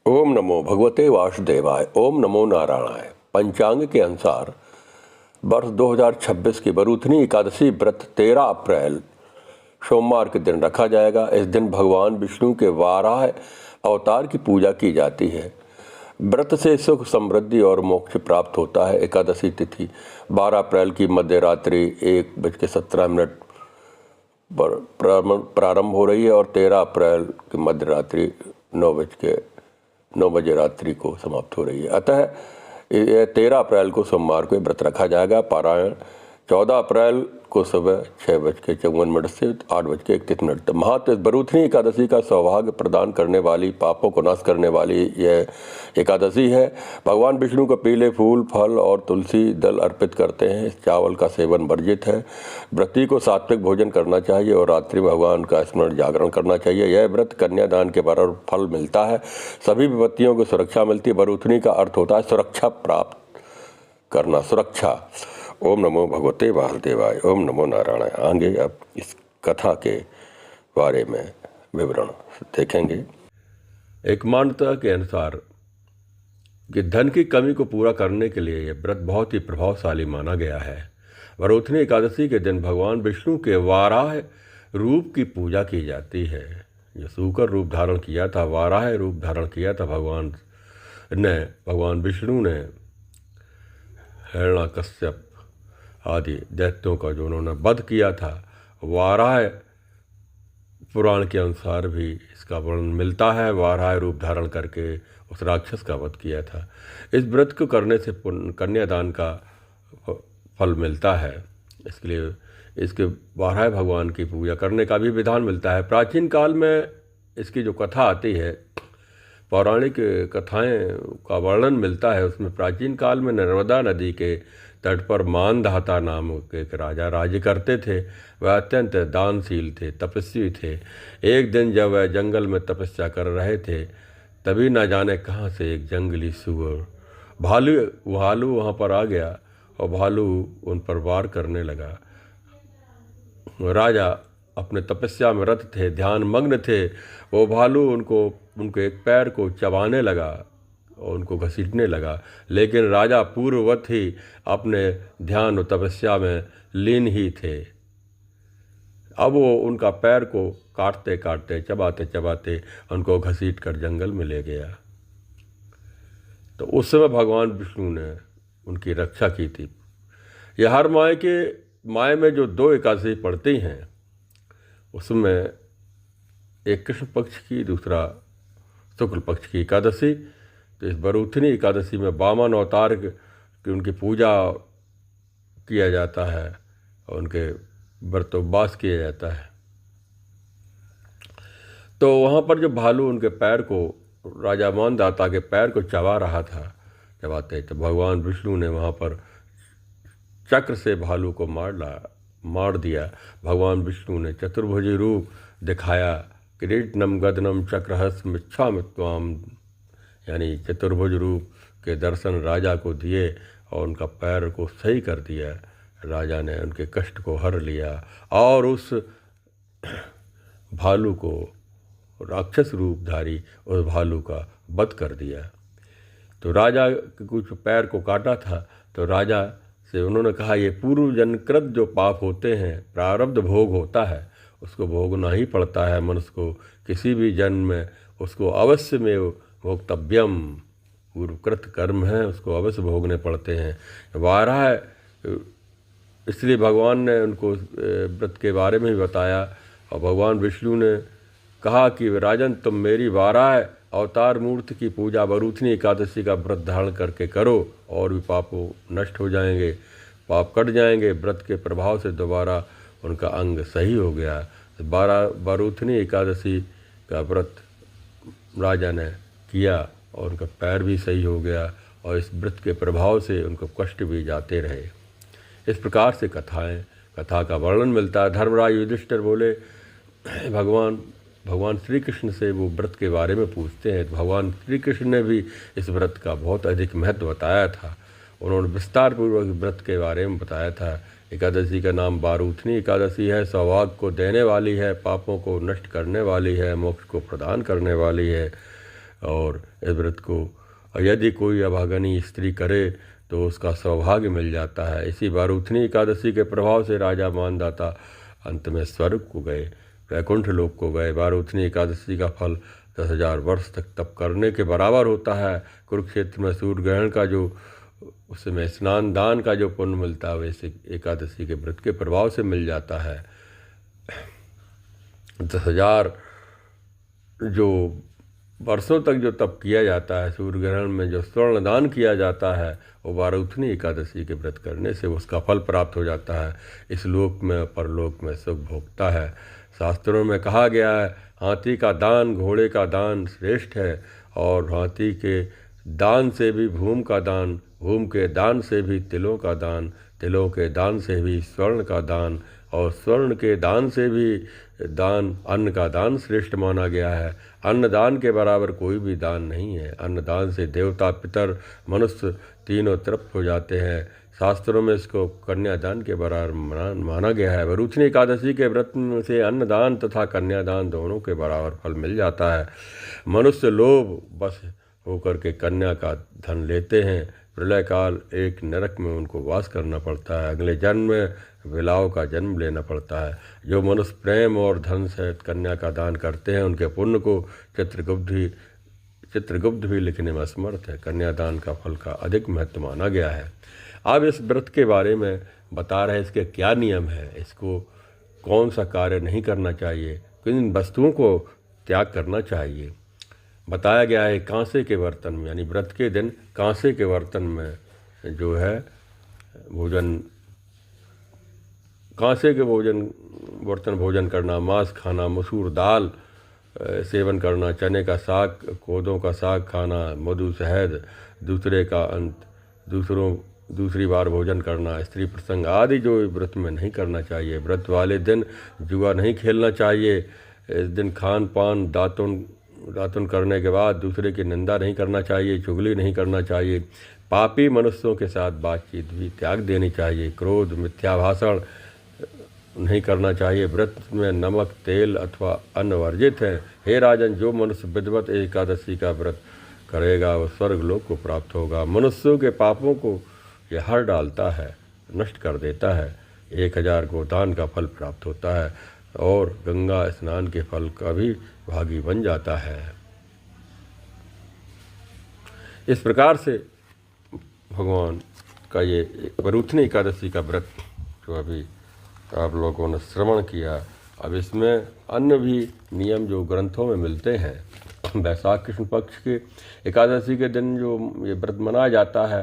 ओम नमो भगवते वासुदेवाय। ओम नमो नारायणाय। पंचांग के अनुसार वर्ष 2026 की बरूथनी एकादशी व्रत 13 अप्रैल सोमवार के दिन रखा जाएगा। इस दिन भगवान विष्णु के वाराह अवतार की पूजा की जाती है। व्रत से सुख समृद्धि और मोक्ष प्राप्त होता है। एकादशी तिथि 12 अप्रैल की मध्य रात्रि 1:17 पर प्रारंभ हो रही है और 13 अप्रैल की मध्य रात्रि 9 बजे रात्रि को समाप्त हो रही है। अतः 13 अप्रैल को सोमवार को व्रत रखा जाएगा। पारायण 14 अप्रैल को सुबह 6:54 से 8:31 तक। महत्व: इस बरूथनी एकादशी का सौभाग्य प्रदान करने वाली, पापों को नाश करने वाली यह एकादशी है। भगवान विष्णु को पीले फूल, फल और तुलसी दल अर्पित करते हैं। चावल का सेवन वर्जित है। व्रती को सात्विक भोजन करना चाहिए और रात्रि में भगवान का स्मरण जागरण करना चाहिए। यह व्रत कन्यादान के बराबर फल मिलता है। सभी विपत्तियों को सुरक्षा मिलती है। बरूथनी का अर्थ होता है सुरक्षा प्राप्त करना, सुरक्षा। ओम नमो भगवते वासुदेवाय। ओम नमो नारायणाय। आगे अब इस कथा के बारे में विवरण देखेंगे। एक मान्यता के अनुसार कि धन की कमी को पूरा करने के लिए यह व्रत बहुत ही प्रभावशाली माना गया है। बरूथनी एकादशी के दिन भगवान विष्णु के वाराह रूप की पूजा की जाती है। जो सूकर रूप धारण किया था, वाराह रूप धारण किया था भगवान विष्णु ने हिरण्यकश्यप आदि दैत्यों का जो उन्होंने वध किया था, वाराह पुराण के अनुसार भी इसका वर्णन मिलता है। वाराह रूप धारण करके उस राक्षस का वध किया था। इस व्रत को करने से कन्यादान का फल मिलता है। इसके लिए इसके वाराह भगवान की पूजा करने का भी विधान मिलता है। प्राचीन काल में इसकी जो कथा आती है, पौराणिक कथाएं का वर्णन मिलता है। उसमें प्राचीन काल में नर्मदा नदी के तट पर मानधाता नाम के एक राजा राज्य करते थे। वह अत्यंत दानशील थे, तपस्वी थे। एक दिन जब वह जंगल में तपस्या कर रहे थे, तभी न जाने कहाँ से एक जंगली सुअर भालू वहाँ पर आ गया और भालू उन पर वार करने लगा। राजा अपने तपस्या में रत थे, ध्यान मग्न थे। वो भालू उनके एक पैर को चबाने लगा और उनको घसीटने लगा, लेकिन राजा पूर्ववत ही अपने ध्यान और तपस्या में लीन ही थे। अब वो उनका पैर को काटते काटते, चबाते चबाते उनको घसीट कर जंगल में ले गया। तो उस समय भगवान विष्णु ने उनकी रक्षा की थी। यह हर माह में जो 2 एकादशी पड़ती हैं, उसमें एक कृष्ण पक्ष की, दूसरा शुक्ल पक्ष की एकादशी। तो इस बरूथनी एकादशी में वामन अवतार की उनकी पूजा किया जाता है और उनके व्रतोपवास किया जाता है। तो वहाँ पर जो भालू उनके पैर को, राजा मानधाता के पैर को चबा रहा था, चबाते, तो भगवान विष्णु ने वहाँ पर चक्र से भालू को मार दिया। भगवान विष्णु ने चतुर्भुज रूप दिखाया। किरीटनम गदनम चक्रहस्तमिच्छामि त्वाम, यानी चतुर्भुज रूप के दर्शन राजा को दिए और उनका पैर को सही कर दिया। राजा ने उनके कष्ट को हर लिया और उस भालू को, राक्षस रूपधारी उस भालू का वध कर दिया। तो राजा के कुछ पैर को काटा था, तो राजा से उन्होंने कहा, ये पूर्व जन्मकृत जो पाप होते हैं, प्रारब्ध भोग होता है, उसको भोगना ही पड़ता है मनुष्य को। किसी भी जन्म में उसको अवश्य में भोक्तव्यम, पूर्वकृत कर्म है, उसको अवश्य भोगने पड़ते हैं। वाराह, इसलिए भगवान ने उनको व्रत के बारे में भी बताया। और भगवान विष्णु ने कहा कि राजन, तुम मेरी वाराह अवतार मूर्ति की पूजा बरूथनी एकादशी का व्रत धारण करके करो और भी पापों नष्ट हो जाएंगे, पाप कट जाएंगे। व्रत के प्रभाव से दोबारा उनका अंग सही हो गया। बरूथनी एकादशी का व्रत राजा ने किया और उनका पैर भी सही हो गया और इस व्रत के प्रभाव से उनको कष्ट भी जाते रहे। इस प्रकार से कथा का वर्णन मिलता है। धर्मराज युधिष्ठिर बोले, भगवान श्री कृष्ण से वो व्रत के बारे में पूछते हैं। तो भगवान श्री कृष्ण ने भी इस व्रत का बहुत अधिक महत्व बताया था। उन्होंने विस्तार पूर्वक व्रत के बारे में बताया था। एकादशी का नाम बरूथनी एकादशी है। सौभाग्य को देने वाली है, पापों को नष्ट करने वाली है, मोक्ष को प्रदान करने वाली है। और इस व्रत को यदि कोई अभागनी स्त्री करे तो उसका सौभाग्य मिल जाता है। इसी बारूथनी एकादशी के प्रभाव से राजा मानदाता अंत में स्वर्ग को गए, वैकुंठ लोक को गए। बारूथनी एकादशी का फल 10,000 वर्ष तक तप करने के बराबर होता है। कुरुक्षेत्र में सूर्य ग्रहण का जो उसमें स्नान दान का जो पुण्य मिलता है वैसे एकादशी के व्रत के प्रभाव से मिल जाता है। 10,000 जो वर्षों तक जो तप किया जाता है, सूर्य ग्रहण में जो स्वर्ण दान किया जाता है, वो बारूथनी एकादशी के व्रत करने से उसका फल प्राप्त हो जाता है। इस लोक में परलोक में सुख भोगता है। शास्त्रों में कहा गया है, हाथी का दान घोड़े का दान श्रेष्ठ है, और हाथी के दान से भी भूमि का दान, भूमि के दान से भी तिलों का दान, तिलों के दान से भी स्वर्ण का दान, और स्वर्ण के दान से भी दान अन्न का दान श्रेष्ठ माना गया है। अन्नदान के बराबर कोई भी दान नहीं है। अन्नदान से देवता पितर मनुष्य तीनों तृप्त हो जाते हैं। शास्त्रों में इसको कन्यादान के बराबर माना गया है। बारूथनी एकादशी के व्रत से अन्नदान तथा कन्यादान दोनों के बराबर फल मिल जाता है। मनुष्य लोभ बस होकर के कन्या का धन लेते हैं। प्रलय काल एक नरक में उनको वास करना पड़ता है। अगले जन्म में विलाव का जन्म लेना पड़ता है। जो मनुष्य प्रेम और धन सहित कन्या का दान करते हैं उनके पुण्य को चित्रगुप्त भी लिखने में असमर्थ है। कन्यादान का फल का अधिक महत्व माना गया है। अब इस व्रत के बारे में बता रहे इसके क्या नियम है, इसको कौन सा कार्य नहीं करना चाहिए, किन वस्तुओं को त्याग करना चाहिए। बताया गया है कांसे के बर्तन में, यानी व्रत के दिन कांसे के बर्तन में जो है भोजन, कांसे के बर्तन भोजन करना, मांस खाना, मसूर दाल सेवन करना, चने का साग, कोदों का साग खाना, मधु शहद, दूसरे का अंत दूसरी बार भोजन करना, स्त्री प्रसंग आदि जो व्रत में नहीं करना चाहिए। व्रत वाले दिन जुआ नहीं खेलना चाहिए। इस दिन खान पान दातुन करने के बाद दूसरे की निंदा नहीं करना चाहिए, चुगली नहीं करना चाहिए। पापी मनुष्यों के साथ बातचीत भी त्याग देनी चाहिए। क्रोध मिथ्या भाषण नहीं करना चाहिए। व्रत में नमक तेल अथवा अन्न वर्जित है। हे राजन, जो मनुष्य विधिवत एकादशी का व्रत करेगा वह स्वर्ग लोक को प्राप्त होगा। मनुष्यों के पापों को यह हर डालता है, नष्ट कर देता है। 1000 गोदान का फल प्राप्त होता है और गंगा स्नान के फल का भी भागी बन जाता है। इस प्रकार से भगवान का ये बारूथनी एकादशी का व्रत जो अभी आप लोगों ने श्रवण किया, अब इसमें अन्य भी नियम जो ग्रंथों में मिलते हैं। वैशाख कृष्ण पक्ष के एकादशी के दिन जो ये व्रत मनाया जाता है,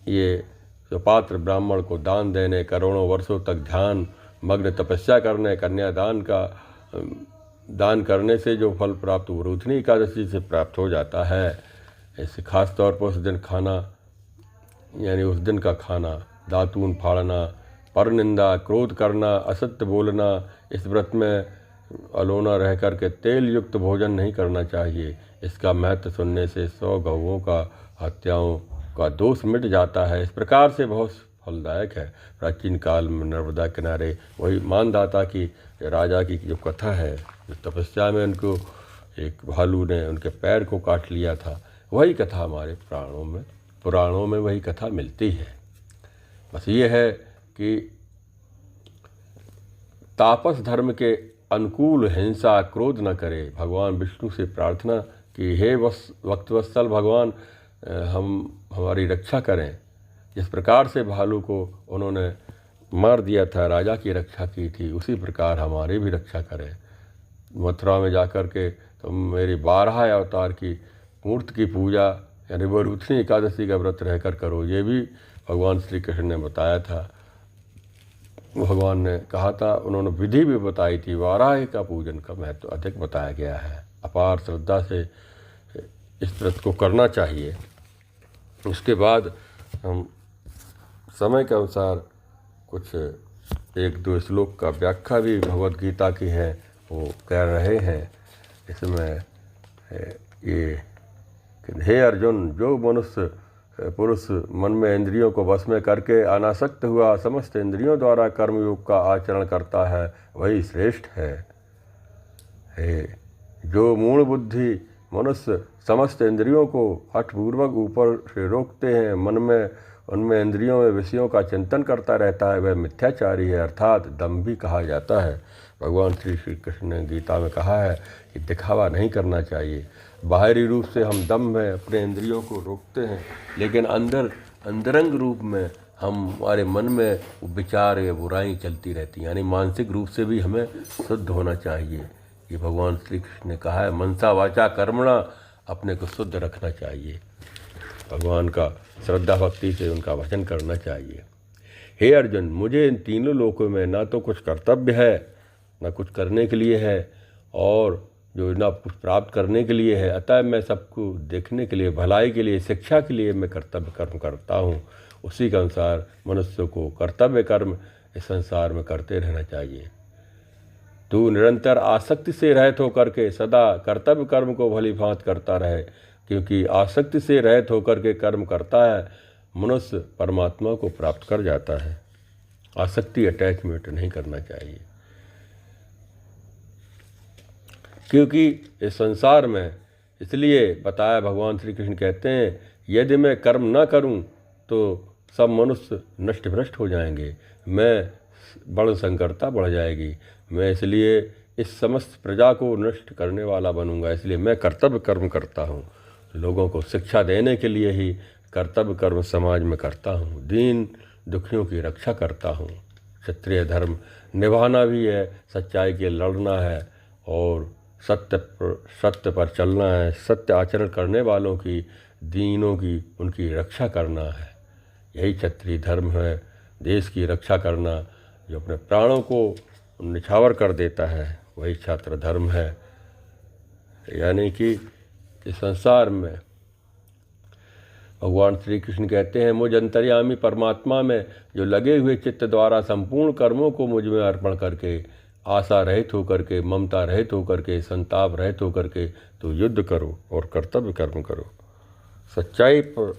ये पात्र ब्राह्मण को दान देने, करोड़ों वर्षों तक ध्यान मग्न तपस्या करने, कन्यादान का दान करने से जो फल प्राप्त बारूथनी एकादशी से प्राप्त हो जाता है। ऐसे खास तौर पर उस दिन खाना, यानी उस दिन का खाना, दातून फाड़ना, परनिंदा, क्रोध करना, असत्य बोलना, इस व्रत में अलोना रह कर के तेल युक्त भोजन नहीं करना चाहिए। इसका महत्व सुनने से 100 गौओं का हत्याओं का दोष मिट जाता है। इस प्रकार से बहुत फलदायक है। प्राचीन काल में नर्मदा किनारे वही मानदाता की राजा की जो कथा है, जो तपस्या में उनको एक भालू ने उनके पैर को काट लिया था, वही कथा हमारे पुराणों में वही कथा मिलती है। बस ये है कि तापस धर्म के अनुकूल हिंसा क्रोध न करे। भगवान विष्णु से प्रार्थना कि हे वक्तवत्सल भगवान, हमारी रक्षा करें। जिस प्रकार से भालू को उन्होंने मार दिया था, राजा की रक्षा की थी, उसी प्रकार हमारी भी रक्षा करें। मथुरा में जाकर के तुम मेरी 12 अवतार की मूर्ति की पूजा, यानी बारूथनी एकादशी का व्रत रहकर करो। ये भी भगवान श्री कृष्ण ने बताया था। भगवान ने कहा था, उन्होंने विधि भी बताई थी। वाराही का पूजन का महत्व अधिक बताया गया है। अपार श्रद्धा से इस व्रत को करना चाहिए। उसके बाद हम समय के अनुसार कुछ 1-2 श्लोक का व्याख्या भी भगवद गीता की है, वो कह रहे हैं। इसमें ये हे अर्जुन, जो मनुष्य पुरुष मन में इंद्रियों को वश में करके अनासक्त हुआ समस्त इंद्रियों द्वारा कर्मयोग का आचरण करता है वही श्रेष्ठ है। जो मूढ़ बुद्धि मनुष्य समस्त इंद्रियों को हठपूर्वक ऊपर से रोकते हैं, मन में उनमें इंद्रियों में विषयों का चिंतन करता रहता है, वह मिथ्याचारी है, अर्थात दंभी कहा जाता है। भगवान श्री कृष्ण ने गीता में कहा है कि दिखावा नहीं करना चाहिए। बाहरी रूप से हम दम में अपने इंद्रियों को रोकते हैं, लेकिन अंतरंग रूप में हमारे मन में विचार या बुराई चलती रहती हैं, यानी मानसिक रूप से भी हमें शुद्ध होना चाहिए। ये भगवान श्री कृष्ण ने कहा है, मनसा वाचा कर्मणा, अपने को शुद्ध रखना चाहिए, भगवान का श्रद्धा भक्ति से उनका वचन करना चाहिए। हे अर्जुन, मुझे इन तीनों लोकों में ना तो कुछ कर्तव्य है, ना कुछ करने के लिए है, और जो ना कुछ प्राप्त करने के लिए है, अतः मैं सबको देखने के लिए, भलाई के लिए, शिक्षा के लिए मैं कर्तव्य कर्म करता हूँ। उसी के अनुसार मनुष्य को कर्तव्य कर्म इस संसार में करते रहना चाहिए। तू निरंतर आसक्ति से रहित होकर के सदा कर्तव्य कर्म को भली भांति करता रहे, क्योंकि आसक्ति से रहित होकर के कर्म करता है मनुष्य परमात्मा को प्राप्त कर जाता है। आसक्ति, अटैचमेंट नहीं करना चाहिए, क्योंकि इस संसार में इसलिए बताया, भगवान श्री कृष्ण कहते हैं, यदि मैं कर्म न करूं तो सब मनुष्य नष्ट भ्रष्ट हो जाएंगे, मैं बड़ संकरता बढ़ जाएगी, मैं इसलिए इस समस्त प्रजा को नष्ट करने वाला बनूंगा, इसलिए मैं कर्तव्य कर्म करता हूँ। लोगों को शिक्षा देने के लिए ही कर्तव्य कर्म समाज में करता हूँ, दीन दुखियों की रक्षा करता हूँ। क्षत्रिय धर्म निभाना भी है, सच्चाई के लड़ना है, और सत्य पर चलना है, सत्य आचरण करने वालों की, दीनों की, उनकी रक्षा करना है। यही क्षत्रिय धर्म है, देश की रक्षा करना, जो अपने प्राणों को निछावर कर देता है, वही छात्र धर्म है। यानी कि इस संसार में भगवान श्री कृष्ण कहते हैं, मुझ अंतर्यामी परमात्मा में जो लगे हुए चित्त द्वारा संपूर्ण कर्मों को मुझ में अर्पण करके, आशा रहित होकर के, ममता रहित होकर के, संताप रहित होकर के तो युद्ध करो और कर्तव्य कर्म करो। सच्चाई पर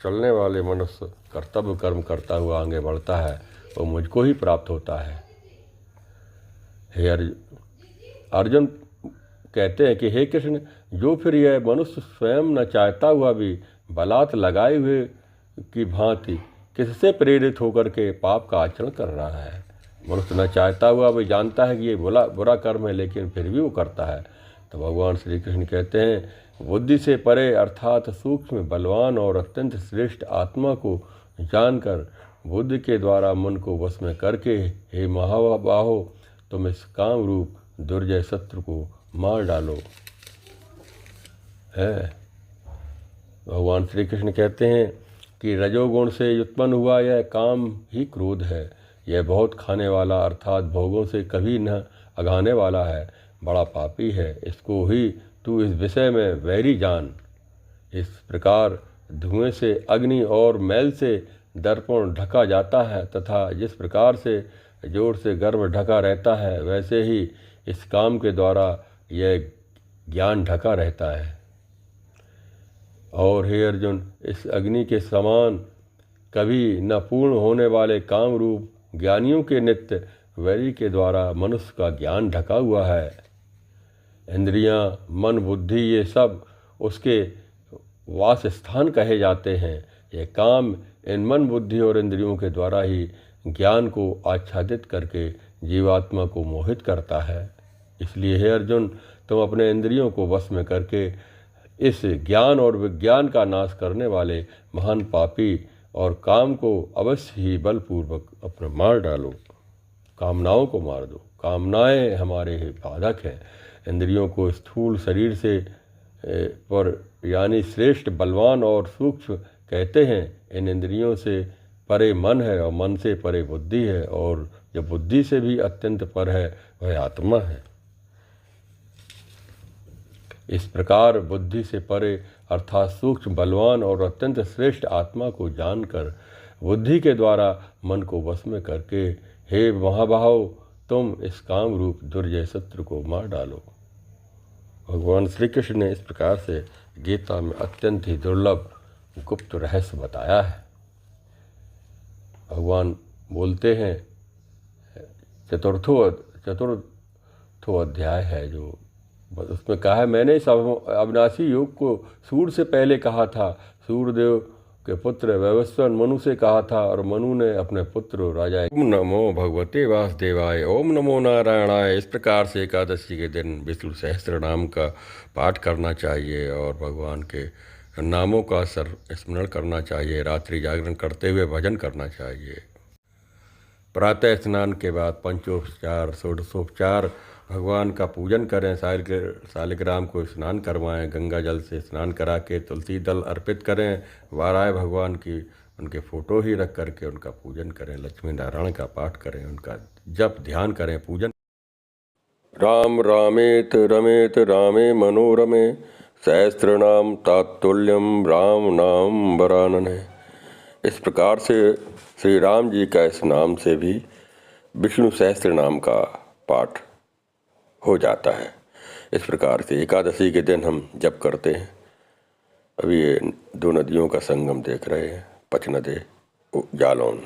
चलने वाले मनुष्य कर्तव्य कर्म करता हुआ आगे बढ़ता है, वो मुझको ही प्राप्त होता है। हे अर्जुन कहते हैं कि हे कृष्ण, जो फिर यह मनुष्य स्वयं न चाहता हुआ भी बलात् लगाए हुए की भांति किससे प्रेरित होकर के पाप का आचरण कर रहा है। मनुष्य न चाहता हुआ भी जानता है कि ये बुरा कर्म है, लेकिन फिर भी वो करता है। तो भगवान श्री कृष्ण कहते हैं, बुद्धि से परे अर्थात सूक्ष्म, बलवान और अत्यंत श्रेष्ठ आत्मा को जानकर बुद्धि के द्वारा मन को वश में करके, हे महाबाहो, तुम इस काम रूप दुर्जय शत्रु को मार डालो। है भगवान श्री कृष्ण कहते हैं कि रजोगुण से उत्पन्न हुआ यह काम ही क्रोध है। यह बहुत खाने वाला अर्थात भोगों से कभी न अघाने वाला है, बड़ा पापी है। इसको ही तू इस विषय में वैरी जान। इस प्रकार धुएं से, अग्नि और मैल से दर्पण ढका जाता है, तथा जिस प्रकार से जोर से गर्भ ढका रहता है, वैसे ही इस काम के द्वारा यह ज्ञान ढका रहता है। और हे अर्जुन, इस अग्नि के समान कभी न पूर्ण होने वाले काम रूप ज्ञानियों के नित्य वैरी के द्वारा मनुष्य का ज्ञान ढका हुआ है। इंद्रियां, मन, बुद्धि, ये सब उसके वास स्थान कहे जाते हैं। यह काम इन मन, बुद्धि और इंद्रियों के द्वारा ही ज्ञान को आच्छादित करके जीवात्मा को मोहित करता है। इसलिए हे अर्जुन, तुम अपने इंद्रियों को वश में करके इस ज्ञान और विज्ञान का नाश करने वाले महान पापी और काम को अवश्य ही बलपूर्वक अपने मार डालो। कामनाओं को मार दो। कामनाएं हमारे ही बाधक हैं। इंद्रियों को स्थूल शरीर से पर यानी श्रेष्ठ, बलवान और सूक्ष्म कहते हैं। इन इंद्रियों से परे मन है और मन से परे बुद्धि है, और जो बुद्धि से भी अत्यंत पर है वह आत्मा है। इस प्रकार बुद्धि से परे अर्थात सूक्ष्म, बलवान और अत्यंत श्रेष्ठ आत्मा को जानकर बुद्धि के द्वारा मन को वश में करके, हे महाबाहो, तुम इस काम रूप दुर्जय शत्रु को मार डालो। भगवान श्री कृष्ण ने इस प्रकार से गीता में अत्यंत ही दुर्लभ गुप्त रहस्य बताया है। भगवान बोलते हैं, चतुर्थो अध्याय है जो बस उसमें कहा है, मैंने इस अविनाशी योग को सूर्य से पहले कहा था, सूर्यदेव के पुत्र वैवस्वत मनु से कहा था और मनु ने अपने पुत्र राजा। ओम नमो भगवते वासुदेवाय, ओम नमो नारायणाय। इस प्रकार से एकादशी के दिन विष्णु सहस्त्र नाम का पाठ करना चाहिए और भगवान के नामों का स्मरण करना चाहिए। रात्रि जागरण करते हुए भजन करना चाहिए। प्रातः स्नान के बाद पंचोपचार षोडशोपचार भगवान का पूजन करें। शालिग्राम को स्नान करवाएं, गंगा जल से स्नान करा के तुलसी दल अर्पित करें। वाराय भगवान की उनके फोटो ही रख करके उनका पूजन करें। लक्ष्मी नारायण का पाठ करें, उनका जप ध्यान करें, पूजन। राम रामेत रमेत रामे मनोरमे, सहस्त्रनाम तात्तुल्यम राम नाम वरानने। इस प्रकार से श्री राम जी का इस नाम से भी विष्णु सहस्त्र नाम का पाठ हो जाता है। इस प्रकार से एकादशी के दिन हम जप करते हैं। अभी ये दो नदियों का संगम देख रहे हैं, पचनदे जालौन।